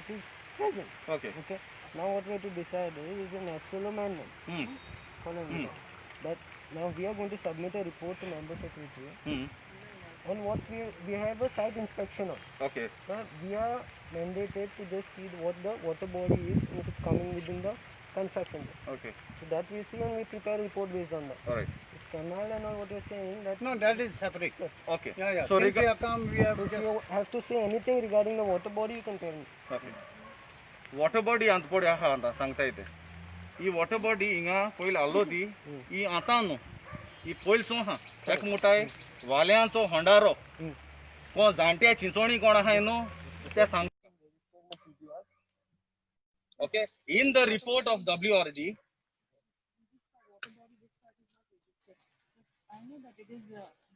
it is present. Okay. Okay. Now what we have to decide is a natural or man-made. That now we are going to submit a report to member secretary on what we have a site inspection of. Okay. Now we are mandated to just see what the water body is and if it's coming within the construction. Okay. So that we see and we prepare a report based on that. Alright. This canal and all what you're saying that No, that is separate. Okay. Yeah. So Since we have come, we have if just... you have to say anything regarding the water body, you can tell me. Okay. Water body ಅಂತ ಪೋಡಿ ಆಹಾ ಅಂತ ಸಂಗ್ತಾ ಇದೆ ಈ water body ಹಿಂಗ ಪೊಯ್ಲ್ ಅಲ್ಲೋದಿ ಈ ಆತಾನು ಈ ಪೊಯ್ಲ್ಸೋ ಹಾ एक मुठाय वाल्यांचो होंडारो कोण जाणट्या चिंचोणी कोण आहा न्हू ते सांग okay in the report of WRD I know that it is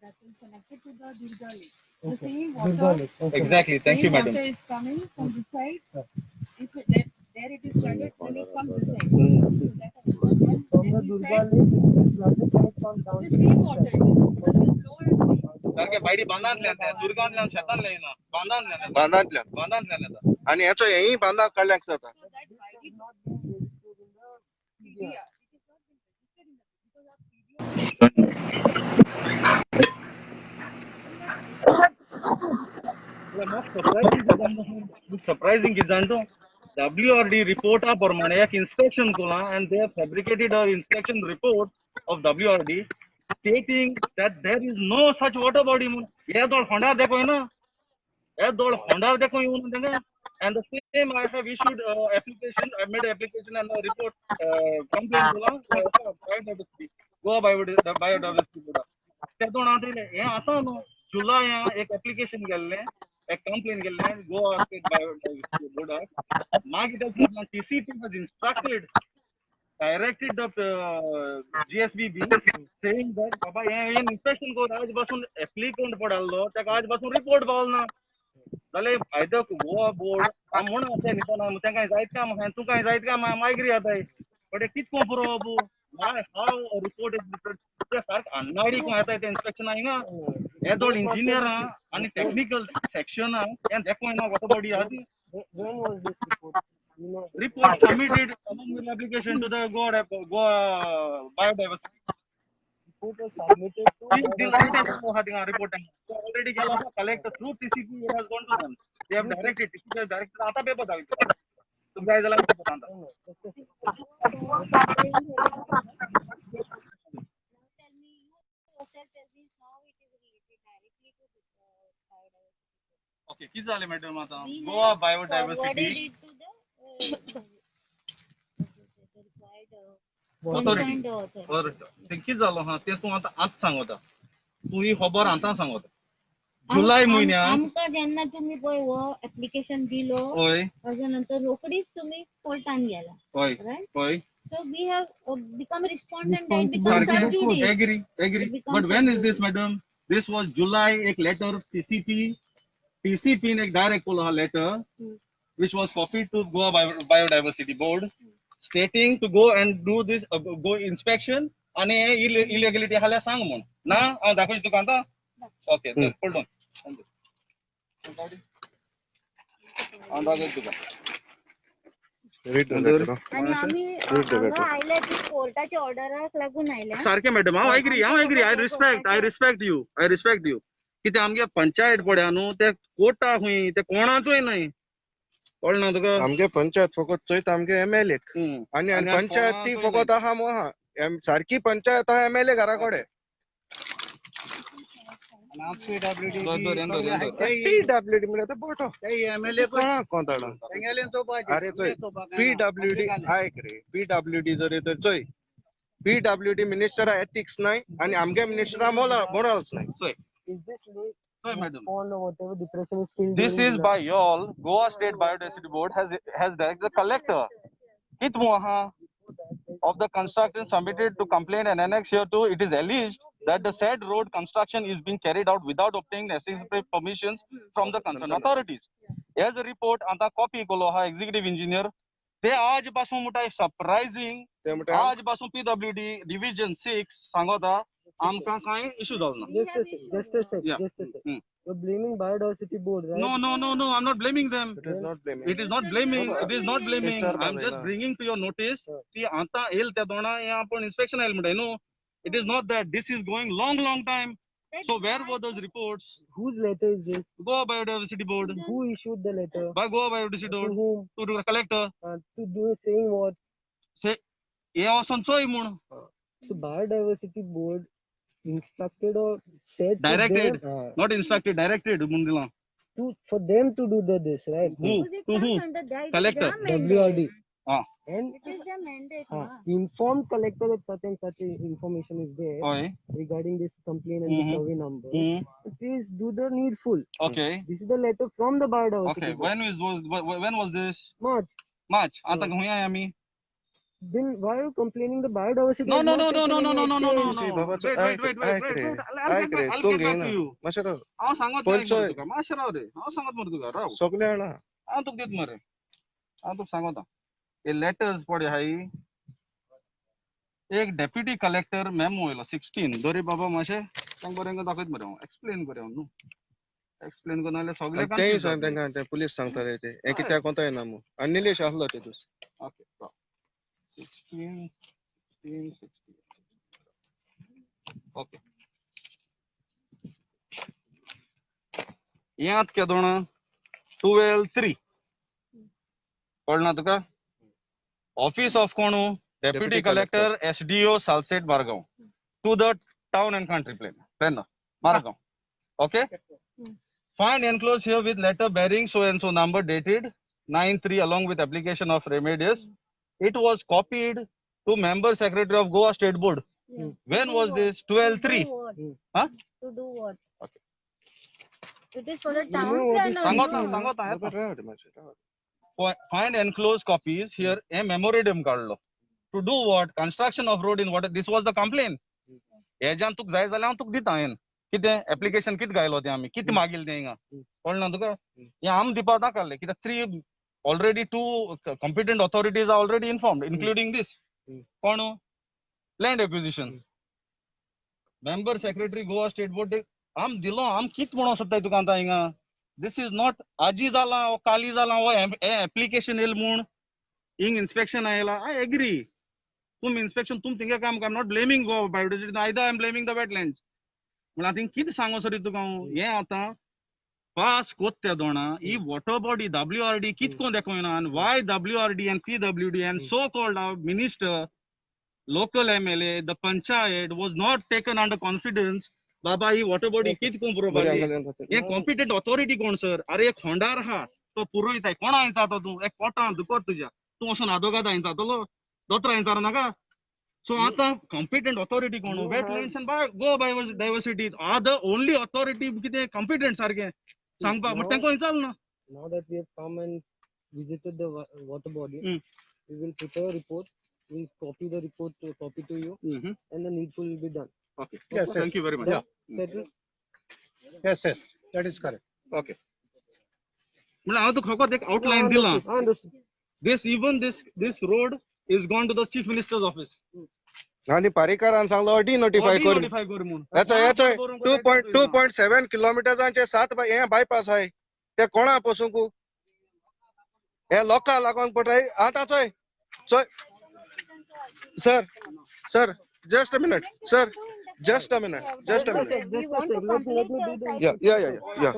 that is connected to the Durga Lake. The same water, exactly thank you madam water is coming from this side. If there it is flooded, then it comes this side. So that From the Durga Lake, it is flooded and it comes down. the same water it is, but the flow is same. सारखे बायडी बांधांतल्यान ते दुर्गांतल्यान शेतांतल्यान येना बांधांतल्यान बांधांतल्यान आणि याचो हेही बांधा काढल्याक जाता. So that why did not be registered in the PDR? It is not been registered in the because our PDR surprising is that WRD report प्रमाणे एक inspection Cola and they have fabricated an inspection report of WRD stating that there is no such water body ये दौड़ Honda देखो है ना ये दौड़ Honda देखो यूं देंगे and the same I have issued application I made application and a report complaint Cola biodiversity पूरा ते दौड़ आते ले ये आता नो जुलाई यहाँ एक application गेलने एक complaint गेलने Goa State Biodiversity Board मागे TCP was instructed directed the GSBB saying that बाबा ये inspection को आज बसून applicant पडालो त्या आज बसून report बावलना जाले फायदा गोवा बोर्ड हम म्हणून असे निदान हम त्यांना जायत का मग तू काय जायत का मायग्री आता पण कितको पुरो Abu why how a report is prepared ते सारख अन्नाडी को आता ते inspection आहे ना हे दोन इंजिनियर आणि टेक्निकल सेक्शन and देखो ना water body आदि When was this report? You know, report submitted along with application to the Goa biodiversity. report was submitted to The last time report already collect through TCP it has gone to them. They have directed TCP has directed आता paper दाखवतो. तुम काय झाला ते पता Now tell me, you yourself tell me how it is related directly to biodiversity. Okay, किती झाले madam आता Goa biodiversity Forwarded it to the concerned authority. और ते किती झालं हा ते तू आता आज सांगता तू ही खबर आता सांगता जुलै महिन्यात आमका जेन्ना तुम्ही पळय हो ऍप्लिकेशन दिलो होय ताच्या नंतर रोकडीच तुम्ही कोर्टान गेला होय right? होय So we have become respondent and become Sarki, sub judice. agree but when is this madam this was July एक letter TCP ने एक direct बोला letter which was copied to Goa Biodiversity Board stating to go and do this go inspection आणि illegality हाल्या सांग म्हणून ना हांव दाखवतो तुका आता ओके चल होल्ड ऑन अंदाज तुका आणि आम्ही हांगा आयल्या ती कोर्टाच्या ऑर्डराक लागून आयल्या सारखे मॅडम हांव एग्री आय रिस्पेक्ट यू कितें आमगे पंचायत पड्या न्हू ते कोर्टा हुंय ते कोणाचोय न्हय कळना तुका आमगे पंचायत फकत चोयत आमगे MLA आणि पंचायत ती फकत आहा मोहा सारखी पंचायत आहा MLA घरा कडेन PWD मिळत बोटो MLA कोणा कोंताडा अरे चोय PWD ऐक रे PWD जर तर चोय PWD मिनिस्टर एथिक्स नाही आणि आमगे मिनिस्टर मोरल्स नाही चोय is this lake चोय madam pond or whatever depression is filled This during is the- by y'all. Goa State Biodiversity Board has directed the collector. It of the construction submitted to complaint and annex here too. It is alleged that the said road construction is being carried out without obtaining necessary permissions from the concerned authorities. As a report, anta copy koloha executive engineer. They आज पासून मुटा surprising. आज पासून PWD Division 6 सांगोता आमका काय issue जालो ना. just a sec Yeah. just a sec You're blaming Biodiversity Board, right? No, no, no, no. I'm not blaming them. It is not blaming. It is not blaming. It is not blaming. Sir, I'm just na. bringing to your notice. कि आता L त्या दोना यहाँ पर inspection oil मुड़े. No, it is not that. This is going long time. So where were those reports? Whose letter is this? Goa Biodiversity Board. Who issued the letter? By Goa Biodiversity To Board. whom? To the collector. To do saying what? Say, ये औसन सोई मुड़. The Biodiversity Board instructed or said to Directed. them, Not instructed. Directed. Mundra. for them to do this, right? Who? To who? Collector. WRD. Ah. And It is the mandate. informed collector that such and such information is there Okay. regarding this complaint and the survey number. Please do the needful. Okay. This is the letter from the Biodiversity Okay. Board. When was this? March. March. आता हुआ है अमी. Then why are you complaining the Biodiversity No, has no, not no, no, taken no, no, any no, no, no, action? no. See, Baba, Wait. I'll get back to you. Mashara. हांव सांगत Polcho. नाही तुका मातशें राव रे हांव सांगत मरे तुका राव सगळे आणा. हांव तुका दित मरे हांव तुका सांगता हे लेटर्स पळय हाय एक डेप्युटी कलेक्टर मेमो येयलो 16 दोरी बाबा मातशें तांकां बरें दाखयत मरे हांव एक्सप्लेन करूं न्हू एक्सप्लेन करून नाल्यार सगळे तेय सांग तांकां ते पुलीस सांगताले ते हे कित्याक कोंता येना मू आनी निलेश आसलो ते दीस. ओके 16 ओके याद केदोणा 12-3 कळना तुका ऑफिस ऑफ कोणू deputy collector SDO Salcete Margao to the town and country plan Margao okay find enclosed here with letter bearing so and so number dated 9/3 along with application of remedies. It was copied to member secretary of Goa State Board. When was this? 12/3. Huh? To do what? Okay. It is for the You town know what plan is also. सांगता बरोबर येता. राव रे मातशें. Find enclosed copies here. A memorandum काढलो. To do what? Construction of road in what? This was the complaint. हेज्यान तुक जाय जाल्यार हांव तुका दिता हांवें. कितें एप्लिकेशन कितें घायलो तें आमी कितें मागिल्लें तें हिंगा कळना तुका हें आमी दिवपा नाकाल्लें कित्याक 3 already 2 competent authorities are already informed including this कोण land acquisition member secretary Goa State Board आम दिलो आम कित म्हणो सोदताय तुका आतां हिंगा this is not आजी जाला ओ काली जाला ओ एप्लिकेशन येल म्हूण हिंग इन्स्पेक्शन आयला I agree तुम इन्स्पेक्शन तुम थिंगा काम कर not blaming Goa Biodiversity either I am blaming the wetlands म्हण आतां कितें सांगो सर तुका हांव हें आतां पास कोत त्या दोना ही वॉटर बॉडी WRD कितको देखोयना आनी why WRD and PWD and so called minister local MLA the panchayat was not taken under confidence बाबा ही वॉटर बॉडी कितको पुरोवपाची हे कॉम्पिटंट ऑथॉरिटी कोण सर अरे एक खोंडार आहा तो पुरोयता कोणा हांयचा तो तूं एक पोटां दुखोत तुज्या तूं वचून आदोगाद हांयचातलो दोतोर हांयचार नाका So, आता competent authority कोण wetlands and Goa Biodiversity are the only authority कितें competent सारखे सांगपाक बट तांकां चल ना. Now that we have come and visited the water body, we will prepare a report. We'll copy the report to you, and the needful will be done. Okay. Yes, sir. Thank you very much. Settled? Yes, sir. That is correct. Okay. म्हणजे हांव तुका फकत एक outline दिला. Understood. This road is gone to the chief minister's office. आनी पारीकारान सांगलो अडी notify कर Notify कर म्हणून. याचो 2.7 किलोमिटर्सांचे 7 हे बायपास आहाय ते कोणा पसूंक हे लोकां लागोन पडटाय आतां चोय चोय sir just a minute sir just a minute We want to complete the site. yeah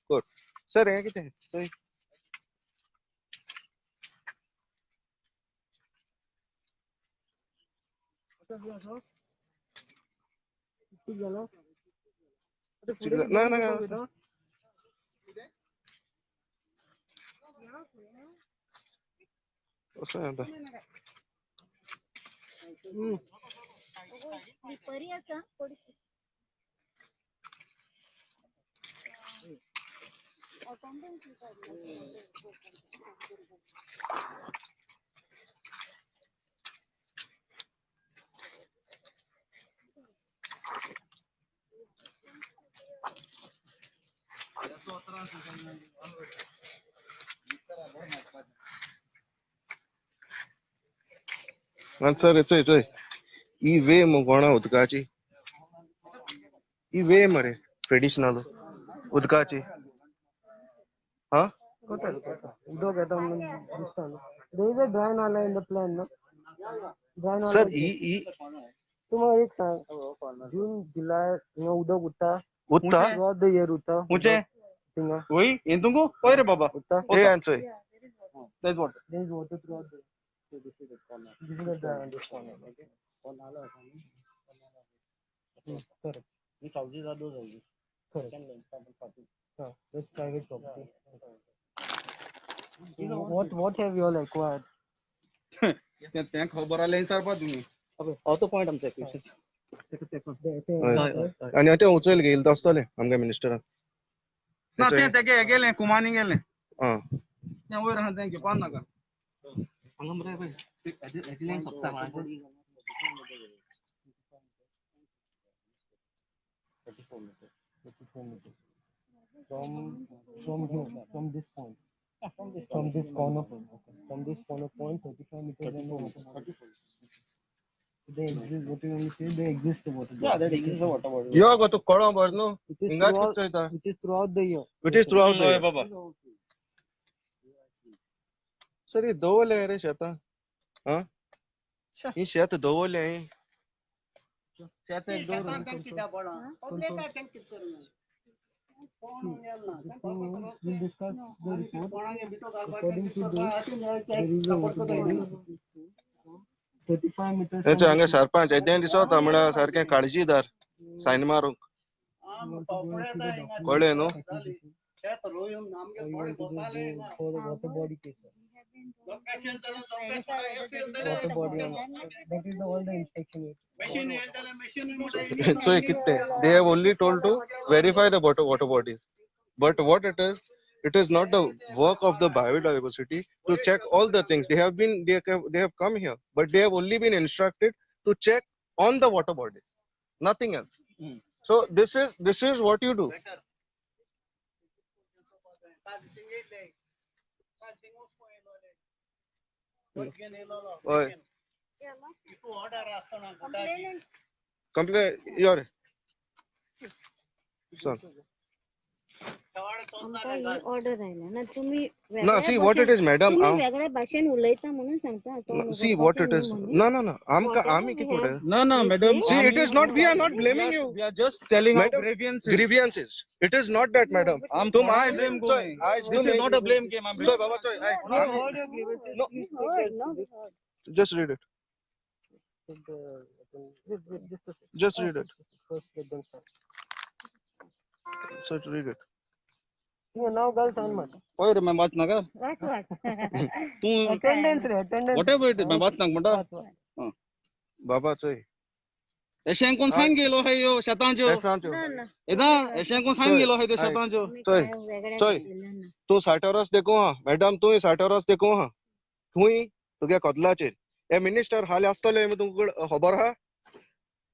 good sir हे कितें चोय ना असं आता परी आसा सर चोय चोय ई वे कोणा उदकाची ई वे मरे ट्रेडिशनल उदकाची हा उदक येता म्हणून दिसता न्हू. There is a dry nala in the plan, no? Dry nala. Sir तू म्हाका एक सांग, जून जुलय हिंगा उदक उरता उत्ता throughout the year उरता ऊंचे थिंगा वही इन तुमको पय रे बाबा उरता. हे answer That's what. There is water throughout the year. This is the dry on this corner, okay? Correct. These houses are those houses. Correct. That's private property. What have you all acquired? त्या खबर आले सारपा तुम्ही How to point आमचे question. आणि आता उचल घेईल आसतले आमगे मिनिस्टरान ना ते तेगे गेले कुमानी गेले हा त्या वयर हा थँक्यू पान नाका हांगा मरे पळय हेडलाईन फक्त माझे 34 meters. From this point. From this corner point. From this corner point 35 meters. 34. They exist. What you say? They exist. Water. Yeah, that exists a water body. यो गो तू कळो बरनो It is हिंगा throughout. चयता It is throughout the year. It is throughout ओय बाबा sir हे दवरले रे शेता हा ही शेत दवरले शेत एक We'll discuss the report. According to this, there is a water body. 35 meters. हेचे हांगा सरपंच येते दिसता म्हणा सारखे काळजीदार साइन मारूंक कळ्ळें न्हू For the water body case. Water body. That is all the inspection. so कितने they have only told to verify the water bodies but what it is not the work of the biodiversity to check all the things they have come here but they have only been instructed to check on the water bodies nothing else so this is what you do Oy. Complaint your son आमकां ही order आयला ना तुम्ही no see what it is madam वेगळ्या भाषेन उलयता म्हणून सांगता तो see what it is no आम्ही किती उडे ना ना madam see it is not we are not blaming you we are just telling our Madam, grievances it is not that madam तुम आज this is not a blame game I'm so baba so All your grievances. No. Please take just read it just read it First, let them start. so read it Yeah, now girls on mat. ओय रे मैं बात ना का तू Attendance ray, attendance. whatever it is मैं बात ना म्हणटा baba so एशें कोण सांग गेलो हाय यो शेतांचो एदा एशें कोण सांग गेलो हाय तो शेतांचो चोय तू 60 वर्स देखो हा मैडम तू 60 वर्स देखो हा तुई तुगे कदलाचेर हे मिनिस्टर हाले आसतले तुमकां खबर हा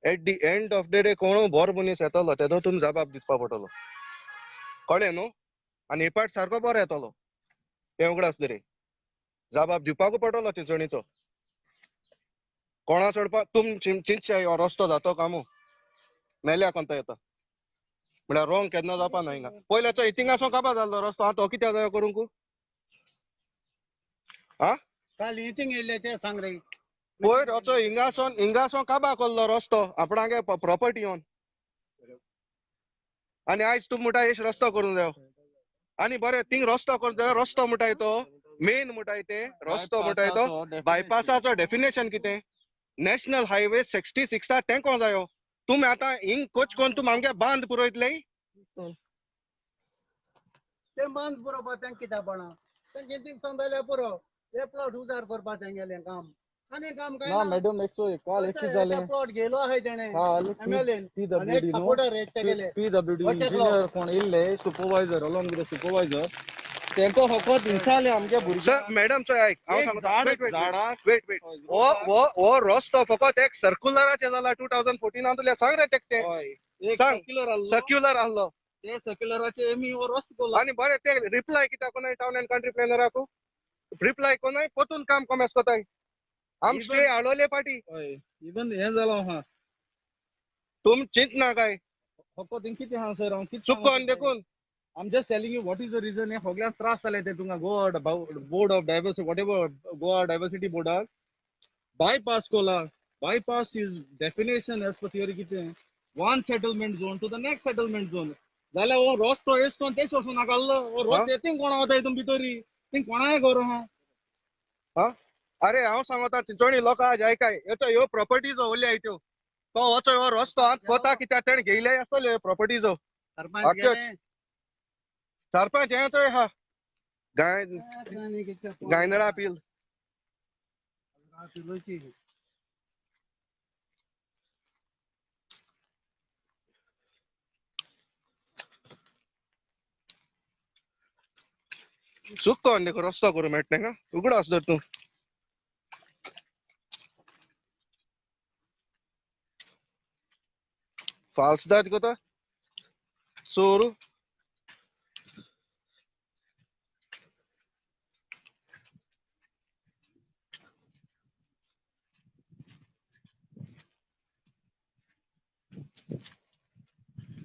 at the end of the day कोण बोर मनीस येतलो तेदो तुम जबाब दिवपा पडटलो कळ्ळें न्हू आनी हे पाट सारको बरो येतलो ते उगड आसले रे जबाब दिवपाकू पडटलो चिंचणीचो कोणा सोडपा तुम चिंतशे हो रस्तो जातो कामू मेल्या कोणता येता म्हळ्यार रोंग केन्ना जावपा ना हिंगा पयल्याचो हितिंगासो काबार जाल्लो रस्तो आतां हो कित्याक जायो करूंक आ काल इथिंग येयले ते सांग रे पयर वचो हिंगासो काबार केल्लो रस्तो आपणागे प्रॉपर्टी ऑन आनी आयज तूं म्हणटा एश रस्तो करूंक जायो आनी बरें थिंग रस्तो करूंक जायो रस्तो म्हणटाय तो मेन म्हणटाय ते रस्तो म्हणटाय तो बायपासाचो डेफिनेशन कितें नॅशनल हायवे 66 तें कोण जायो तुमी आतां हिंग कोच कोन्न तुमी आमगे बांद पुरयतले ते बांद पुरोवपा तेंक कित्याक पडना तेंचे तीग सांगले पुरो ते प्लॉट उजार करपा तेंगेलें काम आनी काम काय ना मॅडम 101 काल एक कित जालें प्लॉट गेलो आहाय तेणे काल एमएलएन पीडब्ल्यूडी नो सपोर्टर आहेत तेगेले पीडब्ल्यूडी What's your इंजिनियर कोण येयल्ले सुपरवायझर अलॉंग विथ सुपरवायझर तेंको फकत हिंसाले आमगे भुरगे सर मॅडम चोय आयक हांव सांगता झाडाक वेट हो रस्तो फकत एक सर्क्युलराचे जाला 2014 तुला सांग रे तेक एक सांग. सर्क्युलर आल्लो सर्क्युलर आहलो ते सर्क्युलराचे एमी हो रस्तो केलो आनी बरें ते रिप्लाय कित्याक कोनाय टाउन एंड कंट्री प्लॅनराक रिप्लाय कोनाय पोतून काम कमेस कोताय आम स्टे हाडोले पाटी इवन हे जालो हा तुम चिंत ना काय फक्त थिंग किती हां सर हांव किती चूक सांगू कोण शकता? देखून I'm just telling you what is the reason हे सगळ्यांक त्रास जाले ते तुमकां Goa board of diversity whatever Goa diversity बोर्डाक bypass कोला bypass is definition as per theory कितें one settlement zone to the next settlement zone जाल्यार हो रस्तो येसतो तेच वचून नाकाल्लो हो हा? रस्तो येतींग कोणा वता हितून भितरी थिंग कोणाय घर आहा हा अरे हांव सांगता चिंचोणी लोकां जाय काय ह्यो ह्यो प्रॉपर्टीज उरल्या त्यो तो वचो ह्यो रस्तो आत कोता कित्याक तेणें घेयले आसतल्यो प्रॉपर्टीज सरपंच आख्यो गेले सरपंच हेच हा गाय गायनळा पील चूक कोण देखो रस्तो करूं मेळटा का उगडो आसतो तूं फाल्सदार कोता चोरू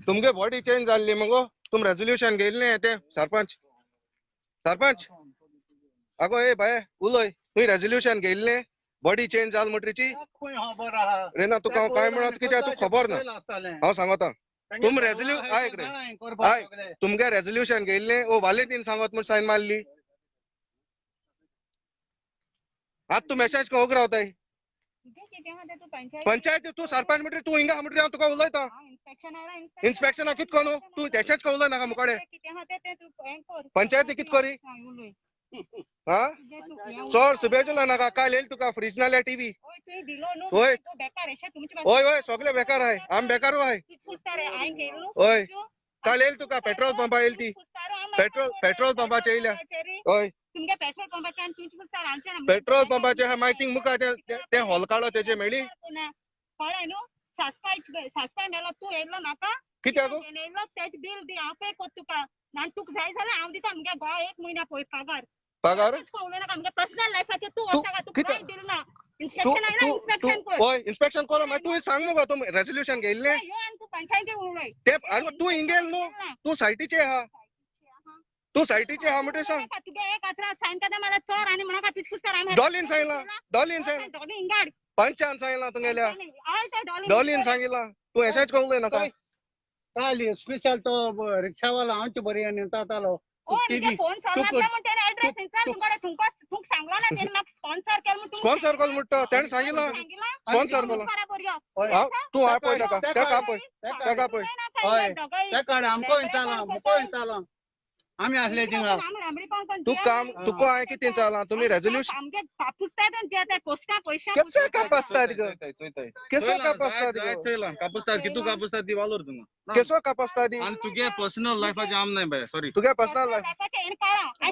तुमगे बॉडी चेंज जाल्ली मगो तुम रेजोल्यूशन घेयल्लें ते सरपंच सरपंच आगो ए बाय उलय तुवें रेजोल्यूशन घेयल्लें बॉडी चेंज जाल म्हणटरीची खंय खबर आहा रे ना तुका हांव काय म्हणत कित्याक तुका खबर ना हांव सांगता तुम आयक रे आयक तुमगे रेजोल्यूशन घेयल्लें ओ वालेंटीन सांगत म्हूण सायन मारली आत तू मेसेज को रावताय पंचायत तू सरपंच म्हणटरी तू हिंगा म्हणटरी हांव तुका उलयता इन्स्पेक्शना कित कोनू तू तेशेंच को उलय नाका मुखाडे पंचायती कित करी हा चोड सुबेजुला नाका काल येयल तुका फ्रीज नाल्या टीव्ही होय होय होय सगळे बेकार आहाय आम बेकारू आहाय होय काल येयल तुका पेट्रोल पंपा येयल ती पेट्रोल पंपाचे येयल्या होय तुमगे पेट्रोल पंपाचे पेट्रोल पंपाचे हा माहिती मुका ते हॉल काढो तेचे मेळ्ळी कळ्ळें न्हू सासपाय मेलो तूं येयल्लो नाका कित्याक येयल्लो तेच बिल दी हांव पे कोत्ता तुका आनी तुका जाय जाल्यार हांव दिता मुगे गोवा 1 म्हयन्या पळय पगार उलय नाका मुगे पर्सनल लायफाचे तूं तू वचनाका तुका कित्याक? कांय दिलना इन्स्पेक्शन आयला इन्स्पेक्शन कर होय इन्स्पेक्शन करो मागीर तू सांग मुगो तू रेजोल्यूशन घेयल्लें यो आनी तू पंचायती उलय ते तू हिंगेल न्हू तू सायटीचे आहा तू सायटीचे आहा म्हणटरी सांग तुगे एक आत्रा सायन केदा मला चोर आनी म्हणा खातीर पुस्तार डॉलीन सांगला डॉली इंगाड पंचान सांगला तुंगेल्या आय ते डॉलीन सांगिला तू हेशेच को उलय नाका काल स्पेशल तो रिक्षावाला आमचे बरी आनी तातालो ओ निगे फोन चोरला म्हणते एड्रेस इंसा तुमकडे तुमका सांगलो ना तेन म्हाका स्पॉन्सर केल म्हणून स्पॉन्सर कोल म्हणटा तेणे सांगिला स्पॉन्सर कोला तू आ पळय नाका तेका पळय हय तेका आमको इंचाला मुको इंचाला आमी आसले थिंगा तू काम तुका हांवें कितें चाला तुमी रेजोल्यूशन आमगे कापुस्ताद जे ते कोस्टा पैसा केसो कापासतात गो केसो कापासतात गो चयला कापुस्तार कितू कापुस्तार ती वालोर तुंगा केसो कापासतात आनी तुगे पर्सनल लायफाचे आम नाही बाय सॉरी तुगे पर्सनल लायफ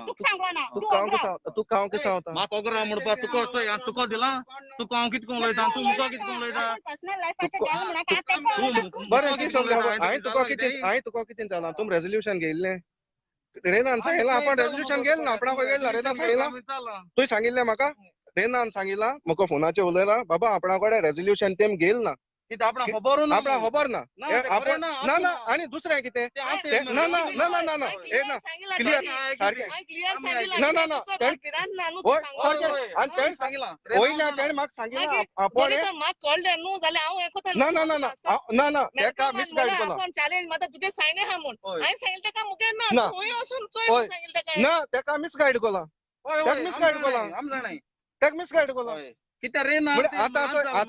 तुका सांगलो ना तू हांव कितें सांगता म्हाका ओगरा म्हणपा तुका चोय आनी तुका दिला तुका हांव कितको उलयता तू मुको कितको उलयता पर्सनल लायफाचे जाल म्हणा बरें ती समजा हांवें तुका कितें चाला तुम रेजोल्यूशन घेयल्लें रेनान सांगितलं आपण रेजोल्यूशन घेयल ना आपणा गेल ना रेनान सांगितलं तुवें सांगिल्लें म्हाका रेनान सांगितला म्हाका फोनाचेर उलयला बाबा आपणा कडेन रेजोल्यूशन तेम घेयल ना कितें आपणा खबर ना आपणा खबर ना आपण ना ना आनी दुसरें कितें ना ना ना ना ना ना ए ना क्लियर सारकें ना ना ना होय सारकें आनी तेण सांगिला वयल्या तेण म्हाका सांगिला आपण म्हाका कळ्ळें न्हू जाल्यार हांव हें कोता ना ना ना ना ना ना तेका मिसगायड केला कोण चॅलेंज माता तुगे सायने हा म्हूण हांवें सांगिल्लें तेका मुगे ना. ना खंय वचून चोय होय. सांगिल्लें तेका ना तेका मिसगायड केला तेका मिसगायड केला आम जाणाय तेका मिसगायड केला कित्या रे ना आता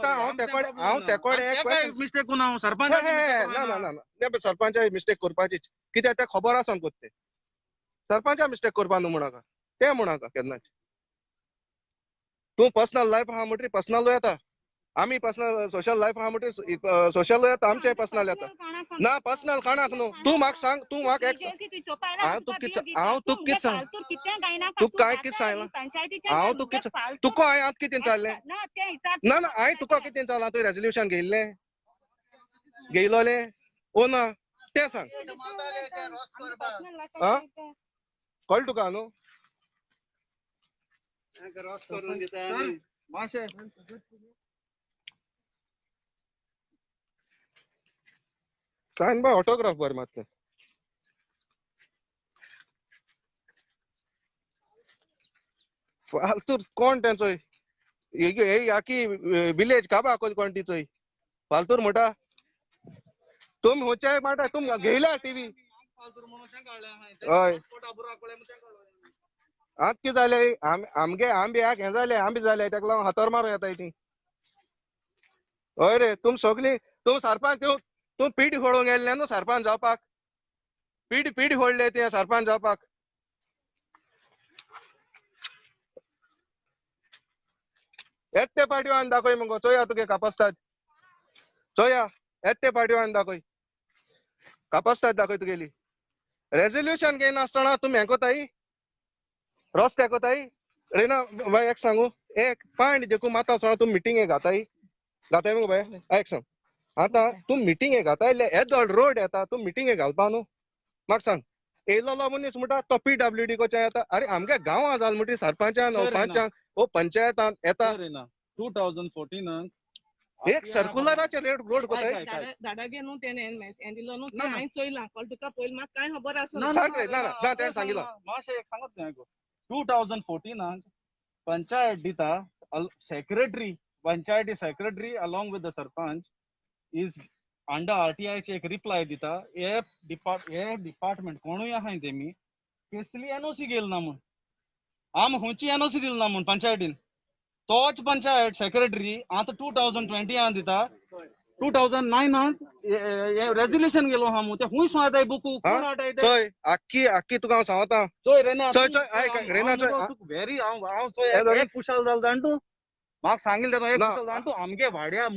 हांव तेकोडे एक question मिस्टेक कोण हांव सरपंच ना ना ना ना सरपंच मिस्टेक करपाची कित्याक ते खबर आसा कोत्ते सरपंचा मिस्टेक करपा न्हू म्हणाका ते म्हणाका केन्नाच तूं पर्सनल लायफ आहा म्हणटरी पर्सनल येता आमी पर्सनल सोशल लायफ आहा म्हणटरी सोशल येता आमचे पर्सनल येता ना पर्सनल काणाक न्हू तूं म्हाका सांग तूं म्हाका एक हांव तुका कितें सांग तूं काय कितें सांगला हांव तुका हांवें आतां कितें चाललें ना ना हांवें तुका कितें चालला तुवें रेजोल्यूशन घेयलोले ओ ना तें सांग कळ्ळें तुका न्हू रॉस करून दिता माशे सायन बाय ऑटोग्राफ बर मातले फालतू कोण त्यांचो हे याकी विलेज काबा कोण ती चोय फालतूर मोठा तुम होचे माटा तुम घेयला टीव्ही हय आत कितें जालें आमगे आंबे हे जाले आंबे जाले ताका लागून हातोर मारूं येता ती हय रे तुम सगळी तुम सरपंच तूं पीठ फोडूंक गेल्ले न्हू सरपंच जावपाक पीठ फोडले ते सरपंच जावपाक येत ते पार्ट्यो आनी दाखय मगो चोया तुगे कापस्तात चोया येत ते पार्ट्यो आनी दाखय कापस्तात दाखय तुगेली रेजोल्युशन घेयनासतना तुमी हें कोताय रस्ते कोताय रेना बाय एक सांगू एक पांड देखून माता सणा तूं मिटींगे घाताय मगो बाय एक सांग आतां तूं मिटींगे घाताय येदोळ रोड येता तूं मिटींगे घालपा न्हू म्हाका सांग येयलो मनीस म्हणटा तो PWD कोच्या येता अरे आमगे गांवां जाल म्हणटी सरपंचान पंचांक ओ पंचायतान येता 2014 एक सर्कुलराचे रोड कोताय दादा गे न्हू तेणे हें दिलो न्हू ते हांवें चोयलां कळ्ळें तुका पयलीं म्हाका कांय खबर आसूं सांग रे ना तेणें सांगिल्लो मातशें एक सांगत न्ही 2014 पंचायत दिता secretary Panchayati secretary along with the sarpanch is under RTI चे एक रिप्लाय दिता हे डिपार्टमेंट कोणूय आहाय तेमी केसली NOC गेल ना म्हूण आम हुंची NOC दिल ना म्हूण पंचायतीन तोच पंचायत सेक्रेटरी आतां 2020 दिता 2009 रेजोल्युशन गेलो हा म्हूण ते हुंय सांगताय बुकू कोण आटाय ते चोय आख्खी तुका हांव सांगता चोय रेना चोय आयक रेना चोय व्हेरी हांव चोय एक कुशाल जाल जाण तूं म्हाका सांगिल्लें एक कुशाल जाण तूं आमगे वाड्या